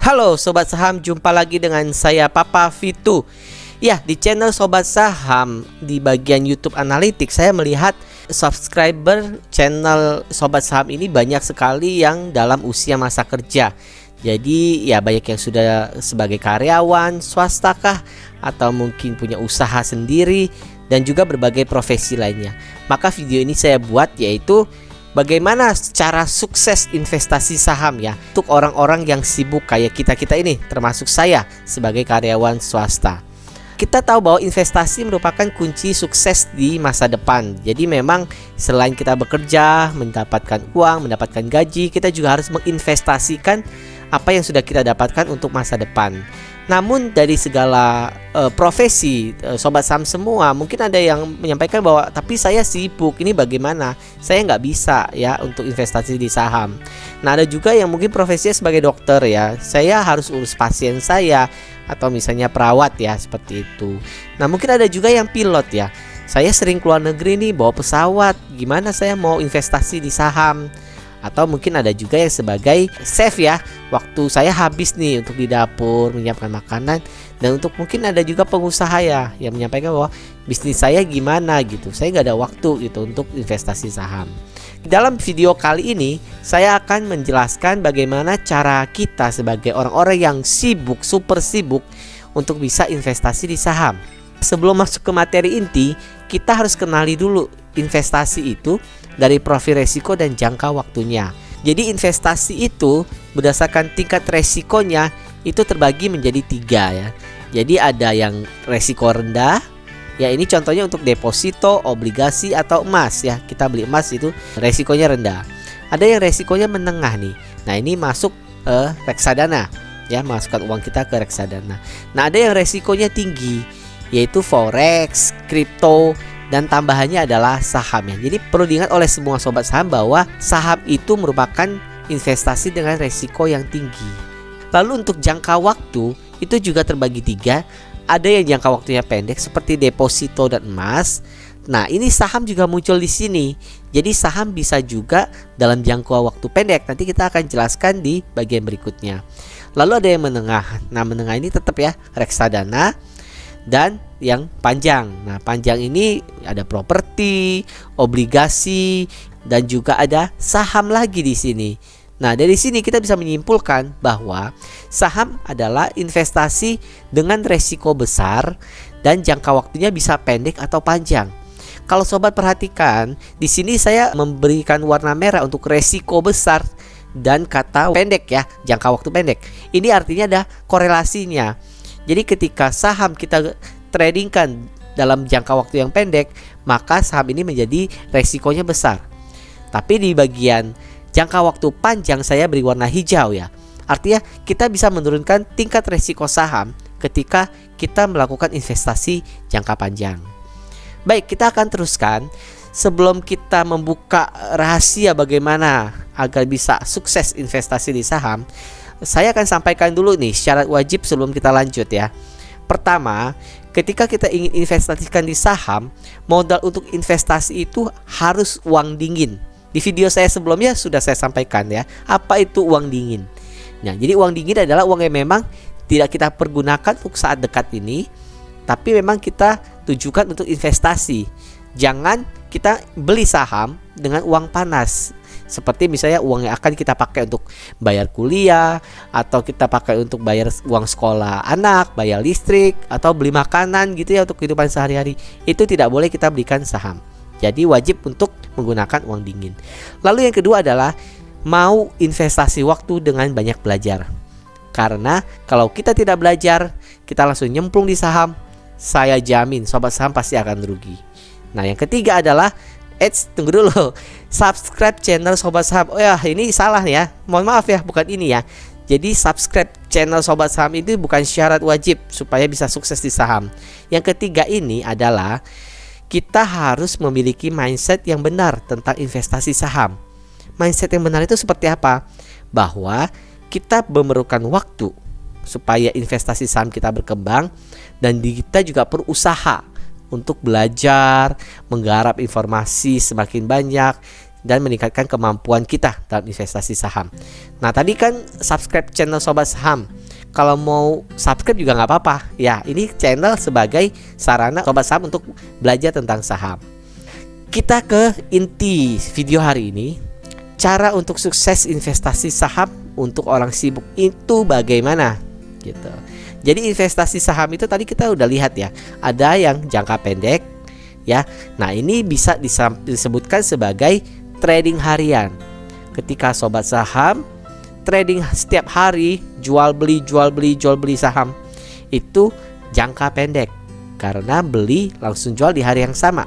Halo Sobat Saham, jumpa lagi dengan saya Papa Fitu. Ya, di channel Sobat Saham di bagian YouTube Analytics saya melihat subscriber channel Sobat Saham ini banyak sekali yang dalam usia masa kerja. Jadi ya banyak yang sudah sebagai karyawan, swasta kah, atau mungkin punya usaha sendiri, dan juga berbagai profesi lainnya. Maka video ini saya buat yaitu bagaimana cara sukses investasi saham ya untuk orang-orang yang sibuk kayak kita-kita ini, termasuk saya sebagai karyawan swasta. Kita tahu bahwa investasi merupakan kunci sukses di masa depan. Jadi memang selain kita bekerja, mendapatkan uang, mendapatkan gaji, kita juga harus menginvestasikan apa yang sudah kita dapatkan untuk masa depan. Namun dari segala profesi Sobat Saham semua, mungkin ada yang menyampaikan bahwa tapi saya sibuk, ini bagaimana? Saya nggak bisa ya untuk investasi di saham. Nah, ada juga yang mungkin profesinya sebagai dokter ya, saya harus urus pasien saya, atau misalnya perawat ya, seperti itu. Nah, mungkin ada juga yang pilot ya, saya sering keluar negeri nih bawa pesawat, gimana saya mau investasi di saham? Atau mungkin ada juga yang sebagai chef ya, waktu saya habis nih untuk di dapur menyiapkan makanan. Dan untuk mungkin ada juga pengusaha ya yang menyampaikan bahwa bisnis saya gimana gitu, saya nggak ada waktu gitu untuk investasi saham. Dalam video kali ini saya akan menjelaskan bagaimana cara kita sebagai orang-orang yang sibuk, super sibuk, untuk bisa investasi di saham. Sebelum masuk ke materi inti, kita harus kenali dulu investasi itu dari profil resiko dan jangka waktunya. Jadi investasi itu berdasarkan tingkat resikonya itu terbagi menjadi 3 ya. Jadi ada yang resiko rendah, ya ini contohnya untuk deposito, obligasi atau emas ya. Kita beli emas itu resikonya rendah. Ada yang resikonya menengah nih. Nah, ini masuk reksadana ya, masukkan uang kita ke reksadana. Nah, ada yang resikonya tinggi, yaitu forex, kripto, dan tambahannya adalah saham ya. Jadi perlu diingat oleh semua sobat saham bahwa saham itu merupakan investasi dengan resiko yang tinggi. Lalu untuk jangka waktu itu juga terbagi 3. Ada yang jangka waktunya pendek seperti deposito dan emas. Nah, ini saham juga muncul di sini. Jadi saham bisa juga dalam jangka waktu pendek. Nanti kita akan jelaskan di bagian berikutnya. Lalu ada yang menengah. Nah, menengah ini tetap ya reksadana. Dan yang panjang. Nah, panjang ini ada properti, obligasi, dan juga ada saham lagi di sini. Nah, dari sini kita bisa menyimpulkan bahwa saham adalah investasi dengan resiko besar dan jangka waktunya bisa pendek atau panjang. Kalau sobat perhatikan, di sini saya memberikan warna merah untuk resiko besar dan kata pendek ya, jangka waktu pendek. Ini artinya ada korelasinya. Jadi ketika saham kita tradingkan dalam jangka waktu yang pendek, maka saham ini menjadi resikonya besar. Tapi di bagian jangka waktu panjang saya beri warna hijau ya. Artinya kita bisa menurunkan tingkat resiko saham ketika kita melakukan investasi jangka panjang. Baik, kita akan teruskan. Sebelum kita membuka rahasia bagaimana agar bisa sukses investasi di saham, saya akan sampaikan dulu nih syarat wajib sebelum kita lanjut ya. Pertama, ketika kita ingin investasikan di saham, modal untuk investasi itu harus uang dingin. Di video saya sebelumnya sudah saya sampaikan ya, apa itu uang dingin. Nah, jadi uang dingin adalah uang yang memang tidak kita pergunakan untuk saat dekat ini, tapi memang kita tujukan untuk investasi. Jangan kita beli saham dengan uang panas, seperti misalnya uang yang akan kita pakai untuk bayar kuliah, atau kita pakai untuk bayar uang sekolah anak, bayar listrik, atau beli makanan gitu ya untuk kehidupan sehari-hari. Itu tidak boleh kita belikan saham. Jadi wajib untuk menggunakan uang dingin. Lalu yang kedua adalah mau investasi waktu dengan banyak belajar. Karena kalau kita tidak belajar, kita langsung nyemplung di saham, saya jamin sobat saham pasti akan rugi. Nah, yang ketiga adalah tunggu dulu, subscribe channel Sobat Saham. Oh ya, ini salah nih ya, mohon maaf ya, bukan ini ya. Jadi subscribe channel Sobat Saham itu bukan syarat wajib supaya bisa sukses di saham. Yang ketiga ini adalah kita harus memiliki mindset yang benar tentang investasi saham. Mindset yang benar itu seperti apa? Bahwa kita memerlukan waktu supaya investasi saham kita berkembang, dan kita juga perlu usaha untuk belajar, menggarap informasi semakin banyak, dan meningkatkan kemampuan kita dalam investasi saham. Nah, tadi kan subscribe channel Sobat Saham. Kalau mau subscribe juga nggak apa-apa. Ya, ini channel sebagai sarana Sobat Saham untuk belajar tentang saham. Kita ke inti video hari ini. Cara untuk sukses investasi saham untuk orang sibuk itu bagaimana? Gitu. Jadi investasi saham itu tadi kita udah lihat ya. Ada yang jangka pendek, ya. Nah, ini bisa disebutkan sebagai trading harian. Ketika Sobat Saham trading setiap hari, jual beli saham, itu jangka pendek karena beli langsung jual di hari yang sama.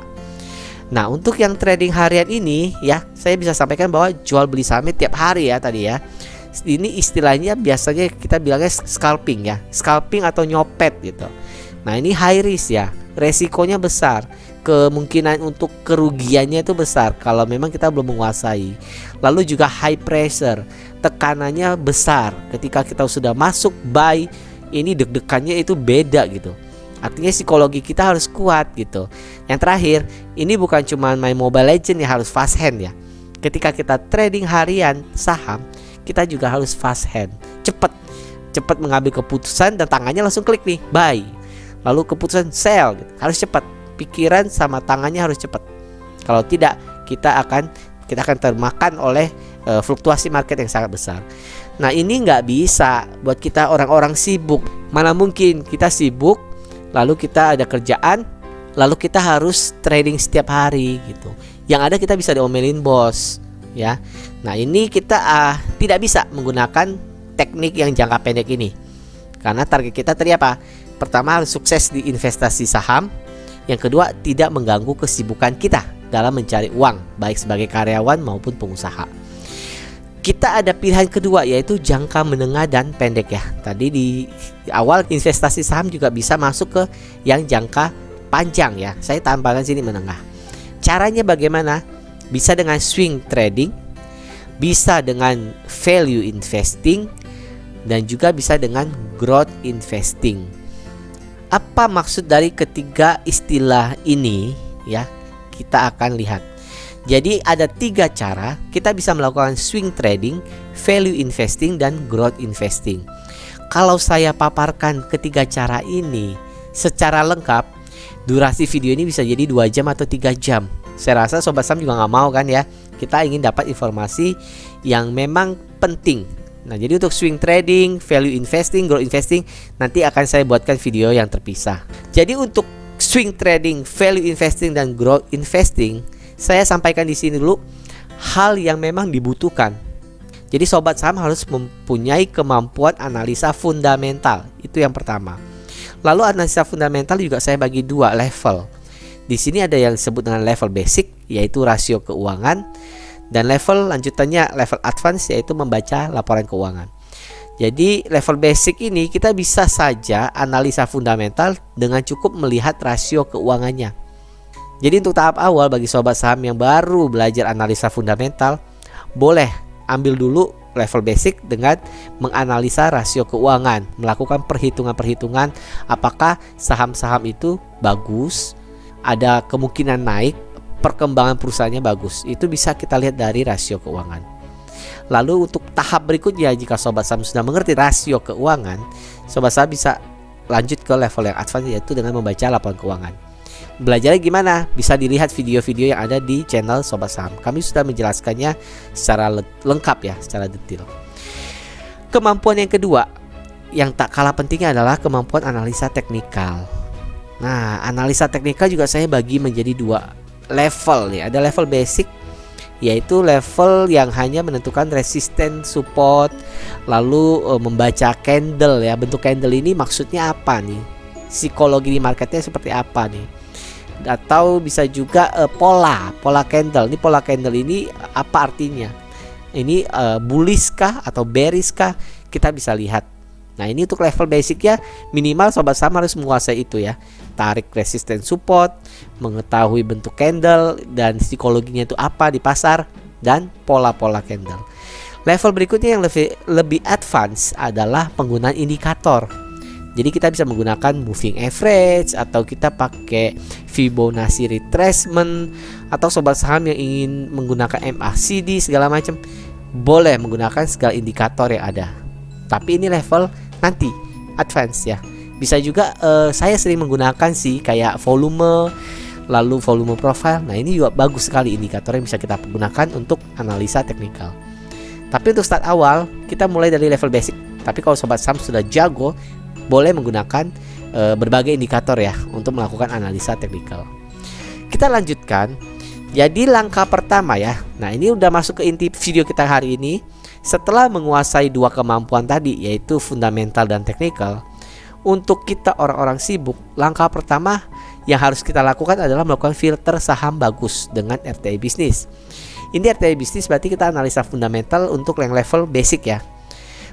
Nah, untuk yang trading harian ini ya, saya bisa sampaikan bahwa jual beli sahamnya tiap hari ya tadi ya. Ini istilahnya biasanya kita bilangnya scalping ya, scalping atau nyopet gitu. Nah, ini high risk ya, resikonya besar, kemungkinan untuk kerugiannya itu besar kalau memang kita belum menguasai. Lalu juga high pressure, tekanannya besar. Ketika kita sudah masuk buy, ini deg-degannya itu beda gitu. Artinya psikologi kita harus kuat gitu. Yang terakhir, ini bukan cuma main Mobile Legends yang harus fast hand ya. Ketika kita trading harian saham, kita juga harus fast hand, cepat mengambil keputusan dan tangannya langsung klik nih buy. Lalu keputusan sell gitu. Harus cepat, pikiran sama tangannya harus cepat. Kalau tidak, kita akan termakan oleh fluktuasi market yang sangat besar. Nah, ini nggak bisa buat kita orang-orang sibuk. Mana mungkin kita sibuk, lalu kita ada kerjaan, lalu kita harus trading setiap hari gitu. Yang ada kita bisa diomelin bos, ya. Nah, ini kita tidak bisa menggunakan teknik yang jangka pendek ini. Karena target kita tadi apa? Pertama, harus sukses di investasi saham. Yang kedua, tidak mengganggu kesibukan kita dalam mencari uang, baik sebagai karyawan maupun pengusaha. Kita ada pilihan kedua, yaitu jangka menengah dan pendek ya. Tadi di awal investasi saham juga bisa masuk ke yang jangka panjang ya. Saya tambahkan sini menengah. Caranya bagaimana? Bisa dengan swing trading, bisa dengan value investing, dan juga bisa dengan growth investing. Apa maksud dari ketiga istilah ini ya? Kita akan lihat. Jadi ada 3 cara kita bisa melakukan swing trading, value investing, dan growth investing. Kalau saya paparkan ketiga cara ini secara lengkap, durasi video ini bisa jadi 2 jam atau 3 jam. Saya rasa Sobat Saham juga nggak mau kan ya. Kita ingin dapat informasi yang memang penting. Nah, jadi untuk swing trading, value investing, growth investing, nanti akan saya buatkan video yang terpisah. Jadi untuk swing trading, value investing, dan growth investing, saya sampaikan di sini dulu hal yang memang dibutuhkan. Jadi Sobat Saham harus mempunyai kemampuan analisa fundamental. Itu yang pertama. Lalu analisa fundamental juga saya bagi 2 level. Di sini ada yang disebut dengan level basic, yaitu rasio keuangan, dan level lanjutannya level advance, yaitu membaca laporan keuangan. Jadi level basic ini kita bisa saja analisa fundamental dengan cukup melihat rasio keuangannya. Jadi untuk tahap awal bagi Sobat Saham yang baru belajar analisa fundamental, boleh ambil dulu level basic dengan menganalisa rasio keuangan, melakukan perhitungan-perhitungan apakah saham-saham itu bagus, ada kemungkinan naik, perkembangan perusahaannya bagus. Itu bisa kita lihat dari rasio keuangan. Lalu untuk tahap berikutnya, jika Sobat Saham sudah mengerti rasio keuangan, Sobat Saham bisa lanjut ke level yang advance, yaitu dengan membaca laporan keuangan. Belajarnya gimana? Bisa dilihat video-video yang ada di channel Sobat Saham. Kami sudah menjelaskannya secara lengkap ya, secara detail. Kemampuan yang kedua yang tak kalah pentingnya adalah kemampuan analisa teknikal. Nah, analisa teknikal juga saya bagi menjadi 2 level nih. Ada level basic, yaitu level yang hanya menentukan resisten, support, lalu membaca candle ya. Bentuk candle ini maksudnya apa nih? Psikologi di marketnya seperti apa nih? Atau bisa juga pola candle. Ini pola candle ini apa artinya? Ini bullish kah atau bearish kah? Kita bisa lihat. Nah, ini untuk level basic ya, minimal Sobat Saham harus menguasai itu ya. Tarik resisten support, mengetahui bentuk candle dan psikologinya itu apa di pasar, dan pola-pola candle. Level berikutnya yang lebih advance adalah penggunaan indikator. Jadi kita bisa menggunakan moving average atau kita pakai Fibonacci retracement, atau sobat saham yang ingin menggunakan MACD segala macam, boleh menggunakan segala indikator yang ada. Tapi ini level nanti advance ya. Bisa juga saya sering menggunakan sih kayak volume, lalu volume profile. Nah, ini juga bagus sekali indikator yang bisa kita gunakan untuk analisa teknikal. Tapi untuk start awal kita mulai dari level basic. Tapi kalau sobat saham sudah jago, boleh menggunakan berbagai indikator ya untuk melakukan analisa teknikal. Kita lanjutkan. Jadi langkah pertama ya. Nah, ini udah masuk ke inti video kita hari ini. Setelah menguasai dua kemampuan tadi, yaitu fundamental dan teknikal, untuk kita orang-orang sibuk, langkah pertama yang harus kita lakukan adalah melakukan filter saham bagus dengan RTI bisnis. Ini RTI bisnis berarti kita analisa fundamental untuk yang level basic ya.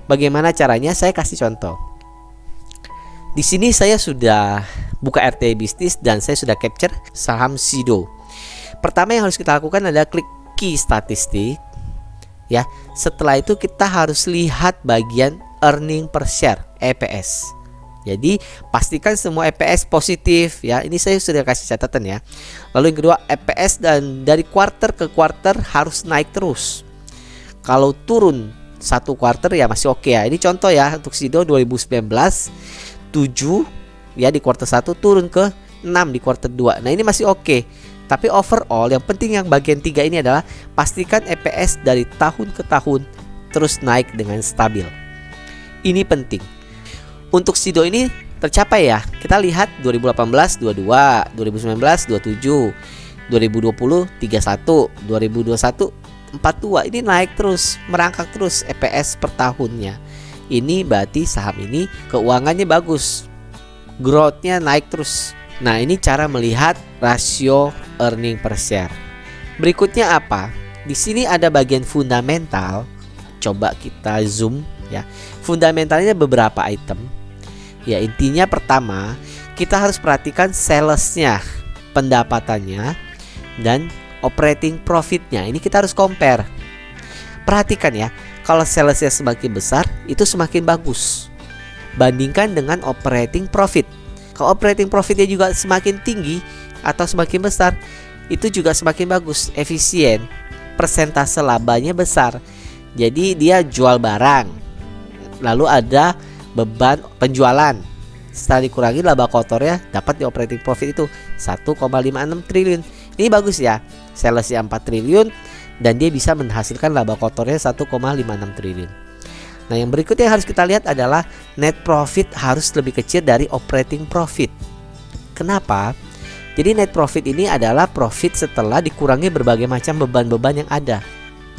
Bagaimana caranya? Saya kasih contoh. Di sini saya sudah buka RTI bisnis dan saya sudah capture saham Sido. Pertama yang harus kita lakukan adalah klik key statistik ya. Setelah itu kita harus lihat bagian earning per share EPS. Jadi pastikan semua EPS positif ya. Ini saya sudah kasih catatan ya. Lalu yang kedua, EPS dan dari quarter ke quarter harus naik terus. Kalau turun satu quarter ya masih oke ya. Ini contoh ya untuk Sido 2019 7 ya di quarter 1, turun ke 6 di quarter 2. Nah, ini masih oke. Tapi overall yang penting yang bagian 3 ini adalah pastikan EPS dari tahun ke tahun terus naik dengan stabil. Ini penting. Untuk Sido ini tercapai ya. Kita lihat 2018 22, 2019 27, 2020 31, 2021 42. Ini naik terus, merangkak terus EPS per tahunnya. Ini berarti saham ini keuangannya bagus, growth-nya naik terus. Nah, ini cara melihat rasio earning per share. Berikutnya apa? Di sini ada bagian fundamental. Coba kita zoom ya. Fundamentalnya beberapa item. Ya, intinya pertama, kita harus perhatikan salesnya, pendapatannya, dan operating profitnya. Ini kita harus compare. Perhatikan ya, kalau salesnya semakin besar, itu semakin bagus. Bandingkan dengan operating profit. Kalau operating profitnya juga semakin tinggi atau semakin besar, itu juga semakin bagus, efisien. Persentase labanya besar. Jadi dia jual barang, lalu ada beban penjualan. Setelah dikurangi laba kotornya, dapat di operating profit itu 1,56 triliun. Ini bagus ya. Salesnya 4 triliun dan dia bisa menghasilkan laba kotornya 1,56 triliun. Nah, yang berikutnya yang harus kita lihat adalah net profit harus lebih kecil dari operating profit. Kenapa? Jadi net profit ini adalah profit setelah dikurangi berbagai macam beban-beban yang ada.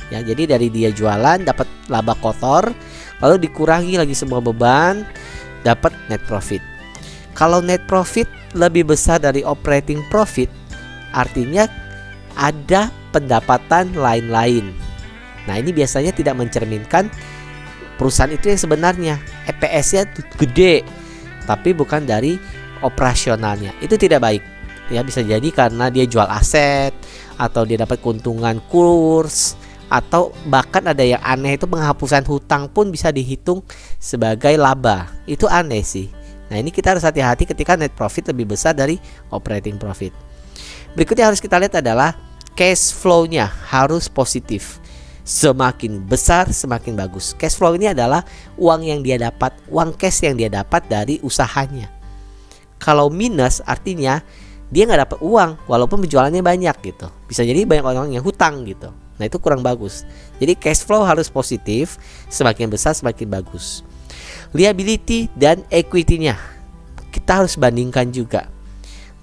Ya, jadi dari dia jualan dapat laba kotor, lalu dikurangi lagi semua beban, dapat net profit. Kalau net profit lebih besar dari operating profit, artinya ada pendapatan lain-lain. Nah, ini biasanya tidak mencerminkan perusahaan itu yang sebenarnya EPS-nya gede, tapi bukan dari operasionalnya. Itu tidak baik. Ya, bisa jadi karena dia jual aset, atau dia dapat keuntungan kurs, atau bahkan ada yang aneh itu penghapusan hutang pun bisa dihitung sebagai laba. Itu aneh sih. Nah, ini kita harus hati-hati ketika net profit lebih besar dari operating profit. Berikutnya harus kita lihat adalah cash flow-nya harus positif. Semakin besar semakin bagus. Cash flow ini adalah uang yang dia dapat, uang cash yang dia dapat dari usahanya. Kalau minus artinya dia nggak dapat uang walaupun penjualannya banyak gitu. Bisa jadi banyak orang yang hutang gitu. Nah, itu kurang bagus. Jadi cash flow harus positif, semakin besar semakin bagus. Liability dan equity-nya kita harus bandingkan juga.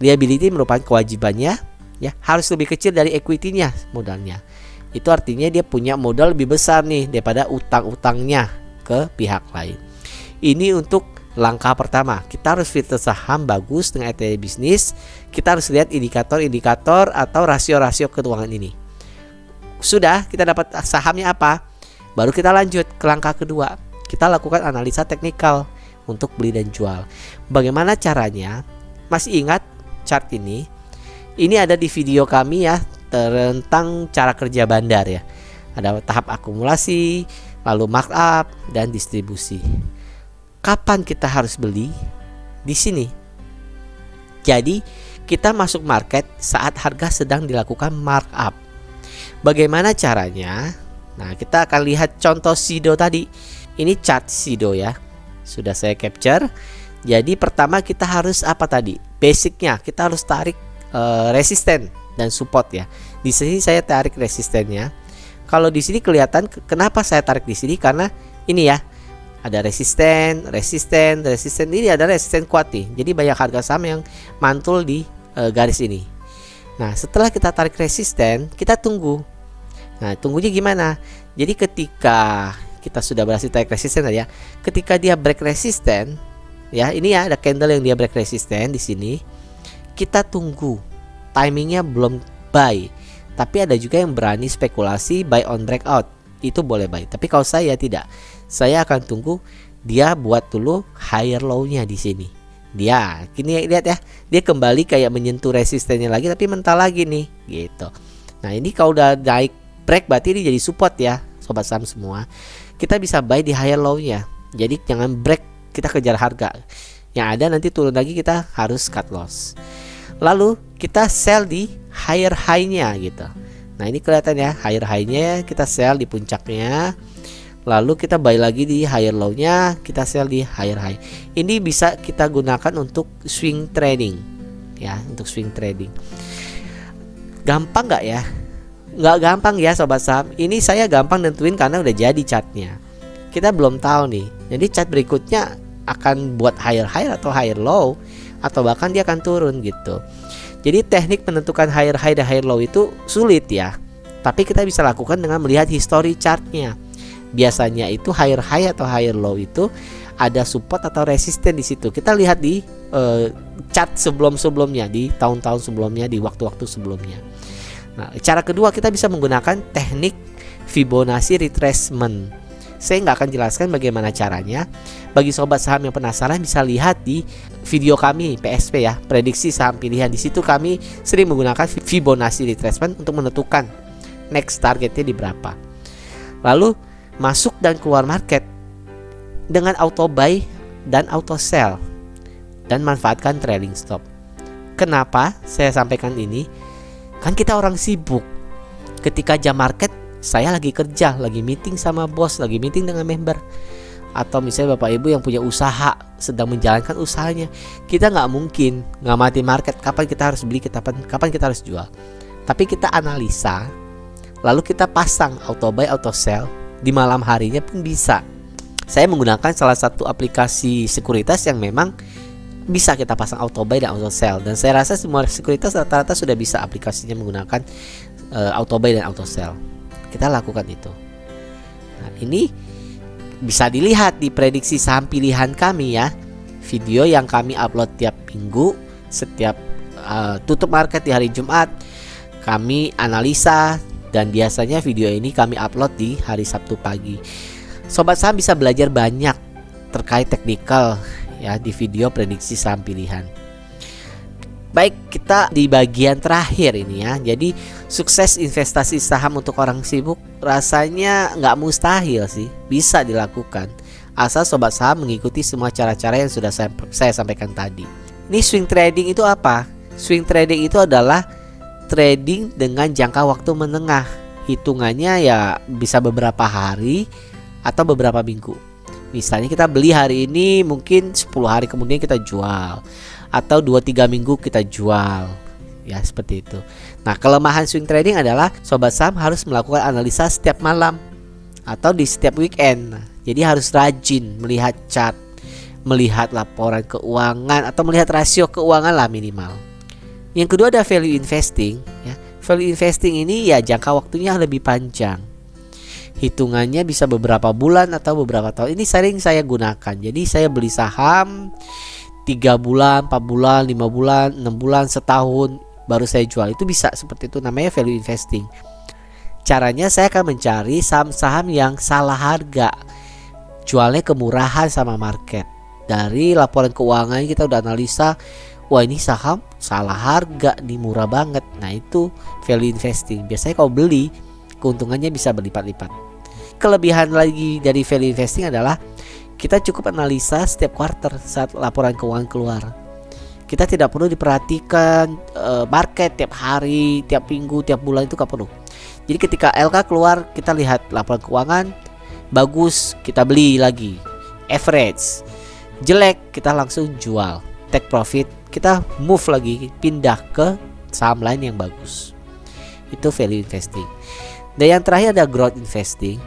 Liability merupakan kewajibannya ya, harus lebih kecil dari equity-nya modalnya. Itu artinya dia punya modal lebih besar nih daripada utang-utangnya ke pihak lain. Ini untuk langkah pertama. Kita harus filter saham bagus dengan RTI bisnis. Kita harus lihat indikator-indikator atau rasio-rasio keuangan ini. Sudah, kita dapat sahamnya apa? Baru kita lanjut ke langkah kedua. Kita lakukan analisa teknikal untuk beli dan jual. Bagaimana caranya? Masih ingat chart ini? Ini ada di video kami ya, tentang cara kerja bandar ya. Ada tahap akumulasi, lalu markup, dan distribusi. Kapan kita harus beli? Di sini. Jadi kita masuk market saat harga sedang dilakukan markup. Bagaimana caranya? Nah, kita akan lihat contoh Sido tadi. Ini chart Sido ya. Sudah saya capture. Jadi pertama kita harus apa tadi? Basicnya kita harus tarik resisten dan support ya. Di sini saya tarik resistennya. Kalau di sini kelihatan kenapa saya tarik di sini, karena ini ya. Ada resisten ini ada resisten kuat nih. Jadi banyak harga saham yang mantul di garis ini. Nah, setelah kita tarik resisten, kita tunggu. Nah, tunggunya gimana? Jadi ketika kita sudah berhasil tarik resisten ya, ketika dia break resisten, ya ini ya ada candle yang dia break resisten di sini. Kita tunggu. Timingnya belum buy. Tapi ada juga yang berani spekulasi buy on breakout. Itu boleh buy. Tapi kalau saya tidak. Saya akan tunggu dia buat dulu higher low-nya di sini. Dia, kini lihat ya, dia kembali kayak menyentuh resistennya lagi tapi mental lagi nih, gitu. Nah, ini kalau udah naik break berarti ini jadi support ya, sobat saham semua. Kita bisa buy di higher low-nya. Jadi jangan break, kita kejar harga. Yang ada nanti turun lagi kita harus cut loss. Lalu kita sell di higher high-nya gitu. Nah, ini kelihatan ya, higher high-nya kita sell di puncaknya. Lalu kita buy lagi di higher low-nya, kita sell di higher high. Ini bisa kita gunakan untuk swing trading ya, untuk swing trading. Gampang nggak ya? Nggak gampang ya sobat saham. Ini saya gampang nentuin karena udah jadi chartnya. Kita belum tahu nih. Jadi chart berikutnya akan buat higher high atau higher low, atau bahkan dia akan turun gitu. Jadi teknik menentukan higher high dan higher low itu sulit ya. Tapi kita bisa lakukan dengan melihat history chartnya. Biasanya itu higher high atau higher low itu ada support atau resisten di situ. Kita lihat di chart sebelum-sebelumnya, di tahun-tahun sebelumnya, di waktu-waktu sebelumnya. Nah, cara kedua kita bisa menggunakan teknik Fibonacci retracement. Saya nggak akan jelaskan bagaimana caranya. Bagi sobat saham yang penasaran bisa lihat di video kami PSP ya, prediksi saham pilihan. Di situ kami sering menggunakan Fibonacci retracement untuk menentukan next targetnya di berapa. Lalu masuk dan keluar market dengan auto buy dan auto sell, dan manfaatkan trailing stop. Kenapa saya sampaikan ini? Kan kita orang sibuk. Ketika jam market saya lagi kerja, lagi meeting sama bos, lagi meeting dengan member, atau misalnya bapak ibu yang punya usaha sedang menjalankan usahanya. Kita nggak mungkin ngamati market kapan kita harus beli, kapan kita harus jual. Tapi kita analisa, lalu kita pasang auto buy auto sell. Di malam harinya pun bisa. Saya menggunakan salah satu aplikasi sekuritas yang memang bisa kita pasang auto buy dan auto sell. Dan saya rasa semua sekuritas rata-rata sudah bisa aplikasinya menggunakan auto buy dan auto sell. Kita lakukan itu. Nah, ini bisa dilihat di prediksi saham pilihan kami ya. Video yang kami upload tiap minggu. Setiap tutup market di hari Jumat, kami analisa. Dan biasanya video ini kami upload di hari Sabtu pagi. Sobat saham bisa belajar banyak terkait teknikal ya di video prediksi saham pilihan. Baik, kita di bagian terakhir ini ya. Jadi sukses investasi saham untuk orang sibuk rasanya nggak mustahil sih, bisa dilakukan. Asal sobat saham mengikuti semua cara-cara yang sudah saya sampaikan tadi. Ini swing trading itu apa? Swing trading itu adalah trading dengan jangka waktu menengah. Hitungannya ya bisa beberapa hari atau beberapa minggu. Misalnya kita beli hari ini, mungkin 10 hari kemudian kita jual, atau 2-3 minggu kita jual. Ya seperti itu. Nah, kelemahan swing trading adalah sobat saham harus melakukan analisa setiap malam atau di setiap weekend. Jadi harus rajin melihat chart, melihat laporan keuangan, atau melihat rasio keuangan lah minimal. Yang kedua ada value investing ya. Value investing ini ya jangka waktunya lebih panjang. Hitungannya bisa beberapa bulan atau beberapa tahun. Ini sering saya gunakan. Jadi saya beli saham 3 bulan, 4 bulan, 5 bulan, 6 bulan, setahun baru saya jual. Itu bisa seperti itu, namanya value investing. Caranya saya akan mencari saham-saham yang salah harga, jualnya kemurahan sama market. Dari laporan keuangan kita udah analisa, wah ini saham salah harga nih, murah banget. Nah itu value investing. Biasanya kalau beli keuntungannya bisa berlipat-lipat. Kelebihan lagi dari value investing adalah kita cukup analisa setiap quarter saat laporan keuangan keluar. Kita tidak perlu diperhatikan market tiap hari, tiap minggu, tiap bulan, itu gak perlu. Jadi ketika LK keluar, kita lihat laporan keuangan bagus, kita beli lagi. Average jelek, kita langsung jual. Take profit, kita move lagi, pindah ke saham lain yang bagus. Itu value investing. Dan yang terakhir ada growth investing.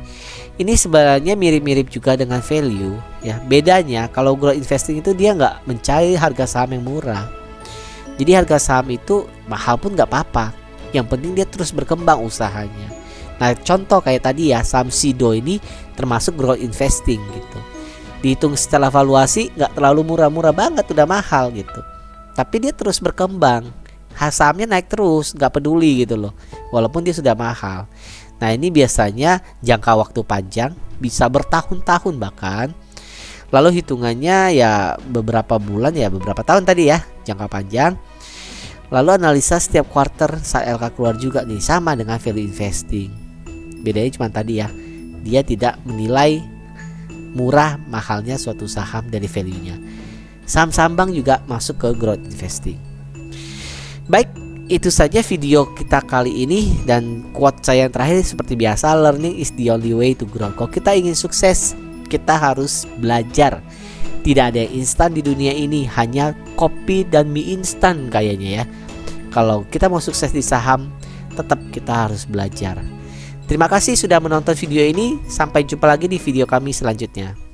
Ini sebenarnya mirip-mirip juga dengan value ya. Bedanya kalau growth investing itu dia nggak mencari harga saham yang murah. Jadi harga saham itu mahal pun nggak apa-apa. Yang penting dia terus berkembang usahanya. Nah contoh kayak tadi ya, saham Sido ini termasuk growth investing gitu. Dihitung setelah valuasi nggak terlalu murah-murah banget, udah mahal gitu. Tapi dia terus berkembang, sahamnya naik terus, nggak peduli gitu loh, walaupun dia sudah mahal. Nah ini biasanya jangka waktu panjang, bisa bertahun-tahun bahkan. Lalu hitungannya ya beberapa bulan ya beberapa tahun tadi ya, jangka panjang. Lalu analisa setiap quarter saat LK keluar juga nih, sama dengan value investing. Bedanya cuma tadi ya, dia tidak menilai murah mahalnya suatu saham dari value-nya. Saham-saham bank juga masuk ke growth investing. Baik, itu saja video kita kali ini. Dan quote saya yang terakhir seperti biasa, learning is the only way to grow. Kalau kita ingin sukses, kita harus belajar. Tidak ada yang instan di dunia ini, hanya kopi dan mie instan kayaknya ya. Kalau kita mau sukses di saham, tetap kita harus belajar. Terima kasih sudah menonton video ini. Sampai jumpa lagi di video kami selanjutnya.